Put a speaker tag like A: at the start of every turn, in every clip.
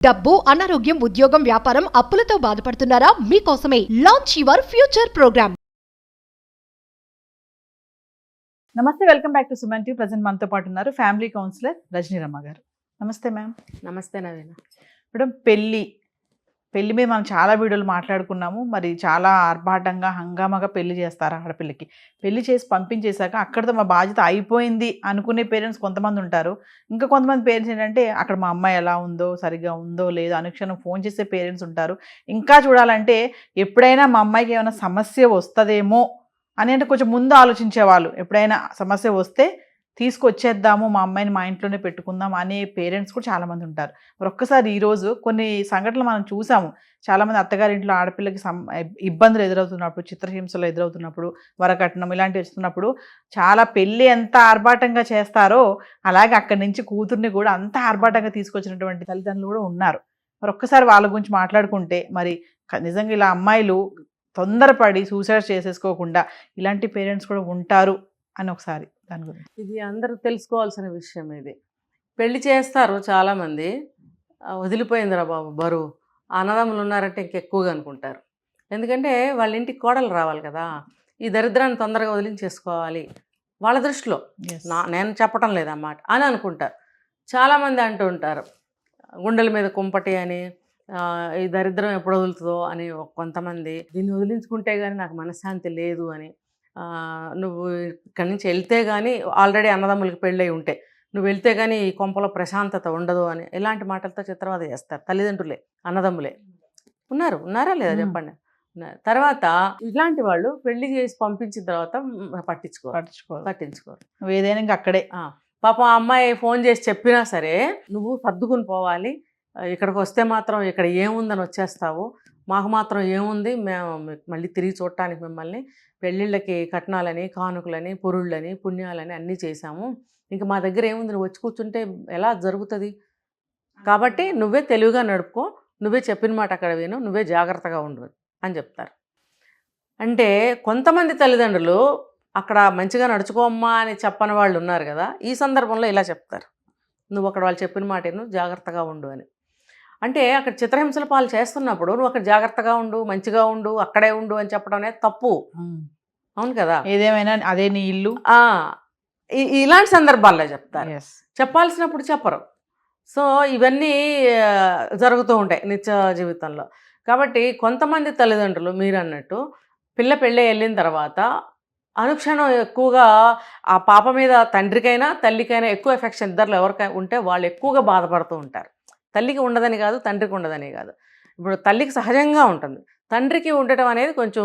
A: డబ్బు, అనారోగ్యం, ఉద్యోగం, వ్యాపారం, అప్పులతో బాధపడుతున్నారా? మీకోసమే లాంచ్ యువర్ ఫ్యూచర్ ప్రోగ్రామ్.
B: నమస్తే, welcome back to Suman TV. Present మనతో పాటు ఉన్నారు ఫ్యామిలీ కౌన్సిలర్ రజనీరమ్మ గారు. నమస్తే మ్యామ్.
C: నమస్తే నవీన.
B: మేడం, పెళ్లి మీద మనం చాలా వీడియోలు మాట్లాడుకున్నాము. మరి చాలా ఆర్భాటంగా హంగామాగా పెళ్లి చేస్తారు ఆడపిల్లకి. పెళ్లి చేసి పంపించేశాక అక్కడితో మా బాధ్యత అయిపోయింది అనుకునే పేరెంట్స్ కొంతమంది ఉంటారు. ఇంకా కొంతమంది పేరెంట్స్ ఏంటంటే అక్కడ మా అమ్మాయి ఎలా ఉందో, సరిగ్గా ఉందో లేదో అనుక్షణం ఫోన్ చేసే పేరెంట్స్ ఉంటారు. ఇంకా చూడాలంటే ఎప్పుడైనా మా అమ్మాయికి ఏమైనా సమస్య వస్తుందేమో అని అంటే కొంచెం ముందు ఆలోచించేవాళ్ళు. ఎప్పుడైనా సమస్య వస్తే తీసుకొచ్చేద్దాము, మా అమ్మాయిని మా ఇంట్లోనే పెట్టుకుందాం అనే పేరెంట్స్ కూడా చాలామంది ఉంటారు. మరి ఒక్కసారి ఈరోజు కొన్ని సంఘటనలు మనం చూసాము. చాలామంది అత్తగారింట్లో ఆడపిల్లకి ఇబ్బందులు ఎదురవుతున్నప్పుడు, చిత్రహింసలు ఎదురవుతున్నప్పుడు, వరకట్నం ఇలాంటివి వస్తున్నప్పుడు చాలా పెళ్ళి ఎంత ఆర్భాటంగా చేస్తారో అలాగే అక్కడి నుంచి కూతుర్ని కూడా అంత ఆర్భాటంగా తీసుకొచ్చినటువంటి తల్లిదండ్రులు కూడా ఉన్నారు. మరి ఒక్కసారి వాళ్ళ గురించి మాట్లాడుకుంటే, మరి నిజంగా ఇలా అమ్మాయిలు తొందరపడి సూసైడ్ చేసేసుకోకుండా ఇలాంటి పేరెంట్స్ కూడా ఉంటారు అని ఒకసారి దాని గురించి.
C: ఇది అందరూ తెలుసుకోవాల్సిన విషయం. ఇది పెళ్లి చేస్తారు చాలామంది, వదిలిపోయిందిరా బాబు బరువు, అన్నదమ్ములు ఉన్నారంటే ఇంకెక్కువగా అనుకుంటారు. ఎందుకంటే వాళ్ళ ఇంటికి కోడలు రావాలి కదా, ఈ దరిద్రాన్ని తొందరగా వదిలించేసుకోవాలి వాళ్ళ దృష్టిలో. నేను చెప్పటం లేదన్నమాట అని అనుకుంటారు. చాలామంది అంటూ ఉంటారు గుండెల మీద కుంపటి అని, ఈ దరిద్రం ఎప్పుడు వదులుతుందో అని. కొంతమంది దీన్ని వదిలించుకుంటే కానీ నాకు మనశ్శాంతి లేదు అని, నువ్వు ఇక్కడి నుంచి వెళ్తే కానీ, ఆల్రెడీ అన్నదమ్ములకి పెళ్ళై ఉంటే నువ్వు వెళ్తే కానీ ఈ కొంపలో ప్రశాంతత ఉండదు అని ఇలాంటి మాటలతో చిత్రవద చేస్తారు తల్లిదండ్రులే, అన్నదమ్ములే. ఉన్నారా లేదా చెప్పండి. తర్వాత ఇలాంటి వాళ్ళు పెళ్లి చేసి పంపించిన తర్వాత పట్టించుకోరు.
B: నువ్వు ఏదైనా ఇంకా అక్కడే.
C: పాపం ఆ అమ్మాయి ఫోన్ చేసి చెప్పినా సరే నువ్వు సర్దుకుని పోవాలి, ఇక్కడికి వస్తే మాత్రం ఇక్కడ ఏముందని వచ్చేస్తావు, మాకు మాత్రం ఏముంది, మేము మళ్ళీ తిరిగి చూడటానికి మిమ్మల్ని పెళ్ళిళ్ళకి కట్నాలని, కానుకలని, పురుళ్ళని, పుణ్యాలని అన్నీ చేశాము, ఇంకా మా దగ్గర ఏముంది, నువ్వు వచ్చి కూర్చుంటే ఎలా జరుగుతుంది, కాబట్టి నువ్వే తెలివిగా నడుపుకో, నువ్వే చెప్పిన మాట అక్కడ విను, నువ్వే జాగ్రత్తగా ఉండు అని చెప్తారు. అంటే కొంతమంది తల్లిదండ్రులు అక్కడ మంచిగా నడుచుకోమ్మా అని చెప్పని వాళ్ళు ఉన్నారు కదా, ఈ సందర్భంలో ఇలా చెప్తారు, నువ్వు అక్కడ వాళ్ళు చెప్పిన మాట నువ్వు జాగ్రత్తగా ఉండు అని. అంటే అక్కడ చిత్రహింసల పాలు చేస్తున్నప్పుడు నువ్వు అక్కడ జాగ్రత్తగా ఉండు, మంచిగా ఉండు, అక్కడే ఉండు అని చెప్పడం అనేది తప్పు. అవును కదా,
B: ఏదేమైనా అదే నీ ఇల్లు.
C: ఇలాంటి సందర్భాల్లో చెప్తారు, చెప్పాల్సినప్పుడు చెప్పరు. సో ఇవన్నీ జరుగుతూ ఉంటాయి నిత్య జీవితంలో. కాబట్టి కొంతమంది తల్లిదండ్రులు మీరు అన్నట్టు పెళ్ళి వెళ్ళిన తర్వాత అనుక్షణం ఎక్కువగా ఆ పాప మీద తండ్రికైనా తల్లికైనా ఎక్కువ ఎఫెక్షన్ ఇద్దరు ఎవరికైనా ఉంటే వాళ్ళు ఎక్కువగా బాధపడుతూ ఉంటారు. తల్లికి ఉండదని కాదు, తండ్రికి ఉండదని కాదు. ఇప్పుడు తల్లికి సహజంగా ఉంటుంది, తండ్రికి ఉండటం అనేది కొంచెం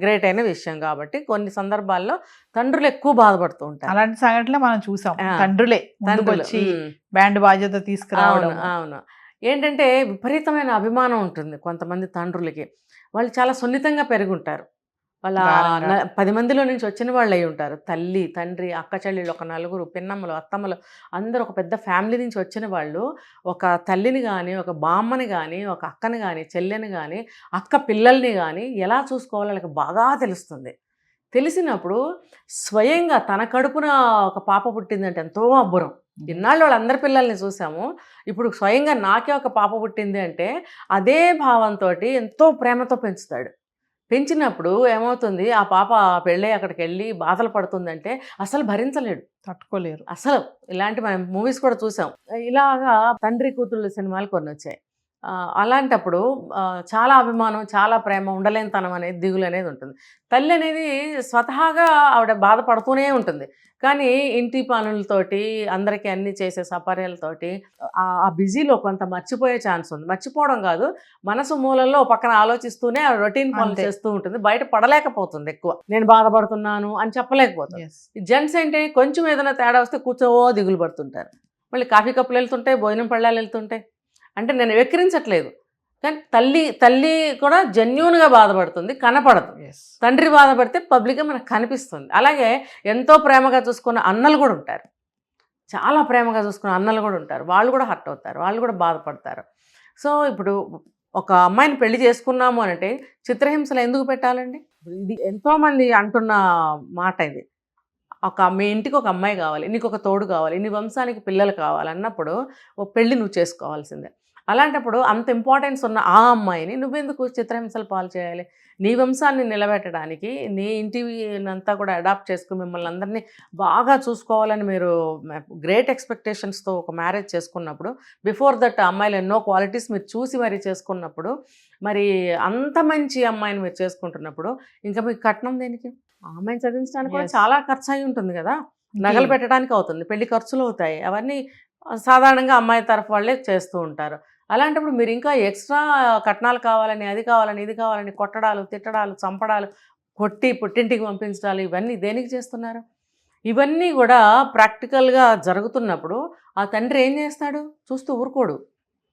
C: గ్రేట్ అయిన విషయం. కాబట్టి కొన్ని సందర్భాల్లో తండ్రులు ఎక్కువ బాధపడుతూ ఉంటారు.
B: అలాంటి సంఘటనలు మనం చూసాం. తండ్రులు వచ్చి బ్యాండ్ బాధ్యత తీసుకురావడం.
C: అవును. ఏంటంటే విపరీతమైన అభిమానం ఉంటుంది కొంతమంది తండ్రులకి. వాళ్ళు చాలా సున్నితంగా పెరుగుంటారు. వాళ్ళ 10 మందిలో నుంచి వచ్చిన వాళ్ళు అయి ఉంటారు. తల్లి, తండ్రి, అక్క చెల్లెళ్ళు, ఒక నలుగురు పిన్నమ్మలు, అత్తమ్మలు, అందరూ ఒక పెద్ద ఫ్యామిలీ నుంచి వచ్చిన వాళ్ళు ఒక తల్లిని కానీ, ఒక బామ్మని కానీ, ఒక అక్కని కానీ, చెల్లెని కానీ, అక్క పిల్లల్ని కానీ ఎలా చూసుకోవాలో వాళ్ళకి బాగా తెలుస్తుంది. తెలిసినప్పుడు స్వయంగా తన కడుపున ఒక పాప పుట్టిందంటే ఎంతో అబ్బురం. ఇన్నాళ్ళు వాళ్ళందరి పిల్లల్ని చూసాము, ఇప్పుడు స్వయంగా నాకే ఒక పాప పుట్టింది అంటే అదే భావంతో ఎంతో ప్రేమతో పెంచుతాడు. పెంచినప్పుడు ఏమవుతుంది, ఆ పాప పెళ్ళి అక్కడికి వెళ్ళి బాధలు పడుతుందంటే అసలు భరించలేడు,
B: తట్టుకోలేరు
C: అసలు. ఇలాంటి మనం మూవీస్ కూడా చూసాం. ఇలాగా తండ్రి కూతుళ్ళ సినిమాలు కొన్ని వచ్చాయి. అలాంటప్పుడు చాలా అభిమానం, చాలా ప్రేమ, ఉండలేనితనం అనేది, దిగులు అనేది ఉంటుంది. తల్లి అనేది స్వతహాగా ఆవిడ బాధపడుతూనే ఉంటుంది. కానీ ఇంటి పనులతోటి, అందరికీ అన్నీ చేసే సపర్యలతోటి ఆ బిజీలో కొంత మర్చిపోయే ఛాన్స్ ఉంది. మర్చిపోవడం కాదు, మనసు మూలంలో పక్కన ఆలోచిస్తూనే రొటీన్ పనులు చేస్తూ ఉంటుంది. బయట పడలేకపోతుంది, ఎక్కువ నేను బాధపడుతున్నాను అని చెప్పలేకపోతుంది. జెంట్స్ అంటే కొంచెం ఏదైనా తేడా వస్తే దిగులు పడుతుంటారు. మళ్ళీ కాఫీ కప్పులు వెళ్తుంటాయి, భోజనం పళ్ళాలు వెళ్తుంటాయి. అంటే నేను వెక్కిరించట్లేదు, కానీ తల్లి కూడా జెన్యూన్గా బాధపడుతుంది, కనపడదు. తండ్రి బాధపడితే పబ్లిక్గా మనకు కనిపిస్తుంది. అలాగే ఎంతో ప్రేమగా చూసుకున్న అన్నలు కూడా ఉంటారు, చాలా ప్రేమగా చూసుకున్న అన్నలు కూడా ఉంటారు. వాళ్ళు కూడా హర్ట్ అవుతారు, వాళ్ళు కూడా బాధపడతారు. సో ఇప్పుడు ఒక అమ్మాయిని పెళ్లి చేసుకున్నాము అంటే చిత్రహింసలు ఎందుకు పెట్టాలండి? ఇది ఎంతోమంది అంటున్న మాట ఇది. మీ ఇంటికి ఒక అమ్మాయి కావాలి, నీకు ఒక తోడు కావాలి, నీ వంశానికి పిల్లలు కావాలన్నప్పుడు ఒక పెళ్ళి నువ్వు చేసుకోవాల్సిందే. అలాంటప్పుడు అంత ఇంపార్టెన్స్ ఉన్న ఆ అమ్మాయిని నువ్వెందుకు చిత్రహింసలు పాలు చేయాలి? నీ వంశాన్ని నిలబెట్టడానికి నీ ఇంటినంతా కూడా అడాప్ట్ చేసుకుని మిమ్మల్ని అందరినీ బాగా చూసుకోవాలని మీరు గ్రేట్ ఎక్స్పెక్టేషన్స్తో ఒక మ్యారేజ్ చేసుకున్నప్పుడు, బిఫోర్ దట్ అమ్మాయిలు ఎన్నో క్వాలిటీస్ మీరు చూసి మరీ చేసుకున్నప్పుడు, మరి అంత మంచి అమ్మాయిని మీరు చేసుకుంటున్నప్పుడు ఇంకా మీకు కట్నం దేనికి? ఆ అమ్మాయిని చదివించడానికి కూడా
B: Yes.
C: చాలా ఖర్చు అయి ఉంటుంది కదా, నగలు పెట్టడానికి అవుతుంది, పెళ్లి ఖర్చులు అవుతాయి, అవన్నీ సాధారణంగా అమ్మాయి తరఫు వాళ్ళే చేస్తూ ఉంటారు. అలాంటప్పుడు మీరు ఇంకా ఎక్స్ట్రా కట్నాలు కావాలని, అది కావాలని, ఇది కావాలని కొట్టడాలు, తిట్టడాలు, చంపడాలు, కొట్టి పుట్టింటికి పంపించడాలు, ఇవన్నీ దేనికి చేస్తున్నారు? ఇవన్నీ కూడా ప్రాక్టికల్గా జరుగుతున్నప్పుడు ఆ తండ్రి ఏం చేస్తాడు? చూస్తూ ఊరుకోడు.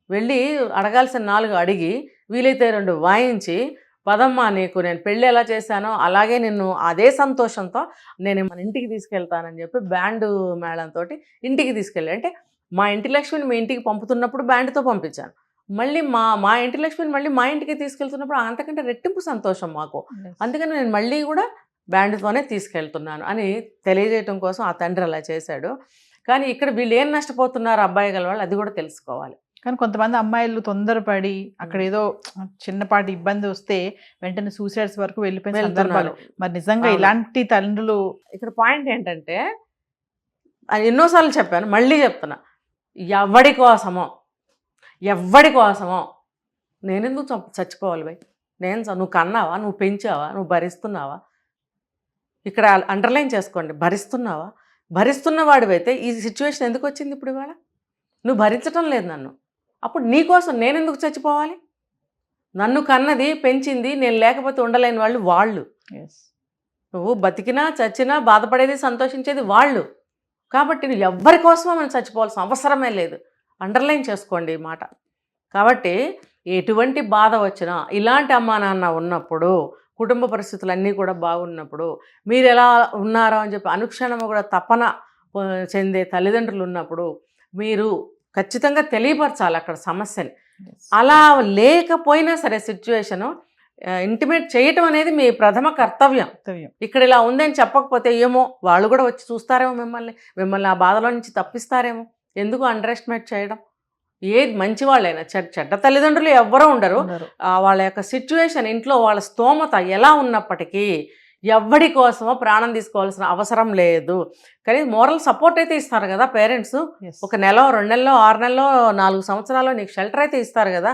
C: వెళ్ళి అడగాల్సిన 4 అడిగి, వీలైతే 2 వాయించి, పదమ్మా నీకు నేను పెళ్ళి ఎలా చేశానో అలాగే నిన్ను అదే సంతోషంతో నేను మన ఇంటికి తీసుకెళ్తానని చెప్పి బ్యాండు మేళంతో ఇంటికి తీసుకెళ్ళి, అంటే మా ఇంటి లక్ష్మిని మీ ఇంటికి పంపుతున్నప్పుడు బ్యాండ్తో పంపించాను, మళ్ళీ మా ఇంటి లక్ష్మిని మళ్ళీ మా ఇంటికి తీసుకెళ్తున్నప్పుడు అంతకంటే రెట్టింపు సంతోషం మాకు, అందుకని నేను మళ్ళీ కూడా బ్యాండ్తోనే తీసుకెళ్తున్నాను అని తెలియజేయటం కోసం ఆ తండ్రి అలా చేశాడు. కానీ ఇక్కడ వీళ్ళు ఏం నష్టపోతున్నారు అబ్బాయి గల వాళ్ళు, అది కూడా తెలుసుకోవాలి.
B: కానీ కొంతమంది అమ్మాయిలు తొందరపడి అక్కడ ఏదో చిన్నపాటి ఇబ్బంది వస్తే వెంటనే సూసైడ్స్ వరకు వెళ్ళిపోయిన సందర్భాలు. మరి నిజంగా
C: అవును.
B: ఇలాంటి తండ్రులు
C: ఇక్కడ పాయింట్ ఏంటంటే, అది ఎన్నోసార్లు చెప్పాను, మళ్ళీ చెప్తున్నా, ఎవడి కోసమో నేనెందుకు చచ్చిపోవాలి భయ్? నువ్వు కన్నావా? నువ్వు పెంచావా? నువ్వు భరిస్తున్నావా? ఇక్కడ అండర్లైన్ చేసుకోండి, భరిస్తున్నావా? భరిస్తున్న వాడివైతే ఈ సిచ్యువేషన్ ఎందుకు వచ్చింది ఇప్పుడు ఇవాళ? నువ్వు భరించటం లేదు నన్ను, అప్పుడు నీకోసం నేనెందుకు చచ్చిపోవాలి? నన్ను కన్నది, పెంచింది, నేను లేకపోతే ఉండలేని వాళ్ళు. నువ్వు బతికినా చచ్చినా బాధపడేది, సంతోషించేది వాళ్ళు. కాబట్టి నువ్వు ఎవ్వరి కోసమో మనం చచ్చిపోవాల్సిన అవసరమే లేదు. అండర్లైన్ చేసుకోండి ఈ మాట. కాబట్టి ఎటువంటి బాధ వచ్చినా, ఇలాంటి అమ్మా నాన్న ఉన్నప్పుడు, కుటుంబ పరిస్థితులు అన్నీ కూడా బాగున్నప్పుడు, మీరు ఎలా ఉన్నారో అని చెప్పి అనుక్షణము కూడా తపన చెందే తల్లిదండ్రులు ఉన్నప్పుడు మీరు ఖచ్చితంగా తెలియపరచాలి అక్కడ సమస్యని. అలా లేకపోయినా సరే సిచ్యువేషను ఇంటిమేట్ చేయటం అనేది మీ ప్రథమ కర్తవ్యం. ఇక్కడ ఇలా ఉందని చెప్పకపోతే ఏమో వాళ్ళు కూడా వచ్చి చూస్తారేమో మిమ్మల్ని ఆ బాధలో నుంచి తప్పిస్తారేమో. ఎందుకు అండర్ ఎస్టిమేట్ చేయడం? ఏది మంచి వాళ్ళైనా చెడ్డ తల్లిదండ్రులు ఎవ్వరూ ఉండరు. వాళ్ళ యొక్క సిచ్యువేషన్, ఇంట్లో వాళ్ళ స్తోమత ఎలా ఉన్నప్పటికీ ఎవ్వడి కోసమో ప్రాణం తీసుకోవాల్సిన అవసరం లేదు. కానీ మోరల్ సపోర్ట్ అయితే ఇస్తారు కదా పేరెంట్స్. 1 నెల, 2 నెలలో, 6 నెలలో, 4 సంవత్సరాలు నీకు షెల్టర్ అయితే ఇస్తారు కదా.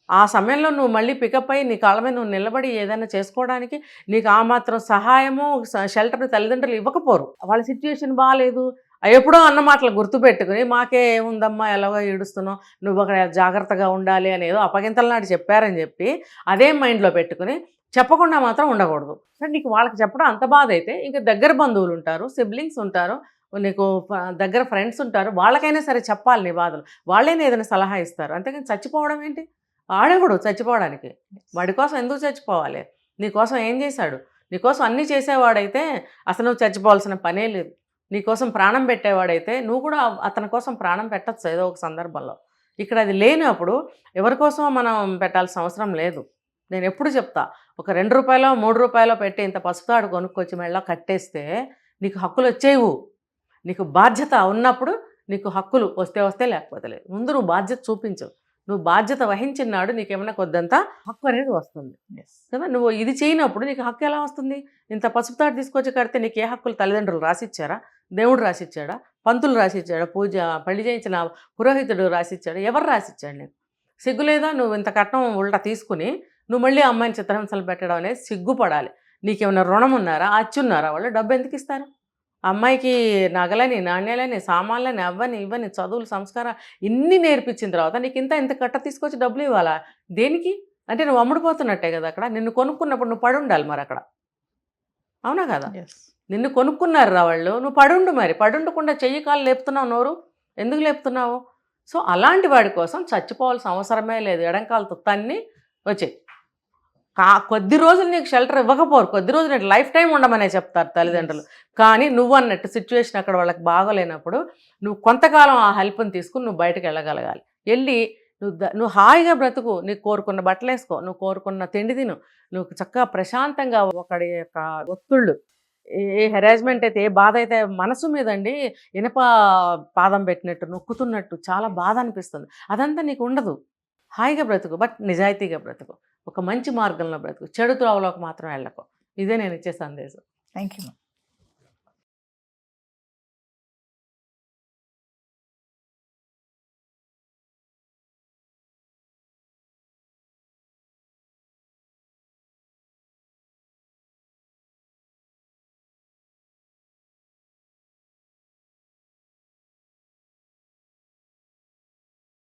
C: ఆ సమయంలో నువ్వు మళ్ళీ పికప్ అయ్యి నీ కాళ్ళ మీద నువ్వు నిలబడి ఏదైనా చేసుకోవడానికి నీకు ఆ మాత్రం సహాయము, షెల్టర్ తల్లిదండ్రులు ఇవ్వకపోరు. వాళ్ళ సిచ్యువేషన్ బాగాలేదు, ఎప్పుడో అన్న మాటలు గుర్తుపెట్టుకుని మాకే ఏముందమ్మా ఎలాగో ఏడుస్తున్నావు, నువ్వు అక్కడ జాగ్రత్తగా ఉండాలి అని ఏదో అప్పగింతల నాటి చెప్పారని చెప్పి అదే మైండ్లో పెట్టుకుని చెప్పకుండా మాత్రం ఉండకూడదు. సరే, నీకు వాళ్ళకి చెప్పడం అంత బాధ అయితే ఇంకా దగ్గర బంధువులు ఉంటారు, సిబ్లింగ్స్ ఉంటారు, నీకు దగ్గర ఫ్రెండ్స్ ఉంటారు, వాళ్ళకైనా సరే చెప్పాలి నీ బాధలు. వాళ్ళైనా ఏదైనా సలహా ఇస్తారు. అంతేకాని చచ్చిపోవడం ఏంటి? ఆడేవాడు చచ్చిపోవడానికి, వాడి కోసం ఎందుకు చచ్చిపోవాలి? నీకోసం ఏం చేశాడు? నీకోసం అన్నీ చేసేవాడైతే అసలు నువ్వు చచ్చిపోవాల్సిన పనే లేదు. నీకోసం ప్రాణం పెట్టేవాడైతే నువ్వు కూడా అతని కోసం ప్రాణం పెట్టచ్చు ఏదో ఒక సందర్భంలో. ఇక్కడ అది లేనప్పుడు ఎవరి కోసమో మనం పెట్టాల్సిన అవసరం లేదు. నేను ఎప్పుడు చెప్తా, ఒక 2 రూపాయలో 3 రూపాయలో పెట్టి ఇంత పసుపుతాడు కొనుక్కొచ్చి మెళ్ళ కట్టేస్తే నీకు హక్కులు వచ్చేవు. నీకు బాధ్యత ఉన్నప్పుడు నీకు హక్కులు వస్తే లేకపోతే లేదు. ముందు నువ్వు బాధ్యత చూపించు. నువ్వు బాధ్యత వహించినాడు నీకేమైనా కొద్దంత హక్కు అనేది వస్తుంది కదా. నువ్వు ఇది చేయనప్పుడు నీకు హక్కు ఎలా వస్తుంది? ఇంత పసుపుతాడు తీసుకొచ్చి కడితే నీకు ఏ హక్కులు తల్లిదండ్రులు రాసిచ్చారా? దేవుడు రాసిచ్చాడా? పంతులు రాసిచ్చాడా? పెళ్లి చేయించిన పురోహితుడు రాసిచ్చాడా? ఎవరు రాసిచ్చాడు? నీకు సిగ్గులేదా? నువ్వు ఇంత కట్నం ఉల్టా తీసుకుని నువ్వు మళ్ళీ అమ్మాయిని చిత్రహింసలు పెట్టడం అనేది సిగ్గుపడాలి. నీకేమైనా రుణం ఉన్నారా? అచ్చున్నారా? వాళ్ళు డబ్బు ఎందుకు ఇస్తారు? అమ్మాయికి నగలని, నాణ్యాలని, సామాన్లని, అవ్వని ఇవ్వని, చదువులు, సంస్కారం ఇన్ని నేర్పించిన తర్వాత నీకు ఇంత కట్ట తీసుకొచ్చి డబ్బులు ఇవ్వాలా? దేనికి? అంటే నువ్వు అమ్ముడుపోతున్నట్టే కదా. అక్కడ నిన్ను కొనుక్కున్నప్పుడు నువ్వు పడి ఉండాలి మరి అక్కడ, అవునా కదా? నిన్ను కొనుక్కున్నారు రా వాళ్ళు, నువ్వు పడుండు. మరి పడుండకుండా చెయ్యి కాలు లేపుతున్నావు, నోరు ఎందుకు లేపుతున్నావు? సో అలాంటి వాడి కోసం చచ్చిపోవాల్సిన అవసరమే లేదు. ఎడంకాలతో తన్ని వచ్చే కొద్ది రోజులు నీకు షెల్టర్ ఇవ్వకపోరు, కొద్ది రోజులు నీకు లైఫ్ టైం ఉండమనే చెప్తారు తల్లిదండ్రులు. కానీ నువ్వు అన్నట్టు సిచ్యువేషన్ అక్కడ వాళ్ళకి బాగోలేనప్పుడు నువ్వు కొంతకాలం ఆ హెల్ప్ని తీసుకుని నువ్వు బయటకు వెళ్ళగలగాలి. వెళ్ళి నువ్వు హాయిగా బ్రతుకు, నీకు కోరుకున్న బట్టలు వేసుకో, నువ్వు కోరుకున్న తిండి తిను, నువ్వు చక్కగా ప్రశాంతంగా ఒకడి యొక్క ఒత్తిళ్ళు ఏ హెరాస్మెంట్ అయితే, ఏ బాధ అయితే మనసు మీద అండి ఇనప పాదం పెట్టినట్టు నొక్కుతున్నట్టు చాలా బాధ అనిపిస్తుంది. అదంతా నీకు ఉండదు. హాయిగా బ్రతుకు, బట్ నిజాయితీగా బ్రతుకు, ఒక మంచి మార్గంలో బ్రతుకు, చెడు త్రోవలోకి మాత్రం వెళ్ళకు. ఇదే నేను ఇచ్చే సందేశం.
B: Thank you.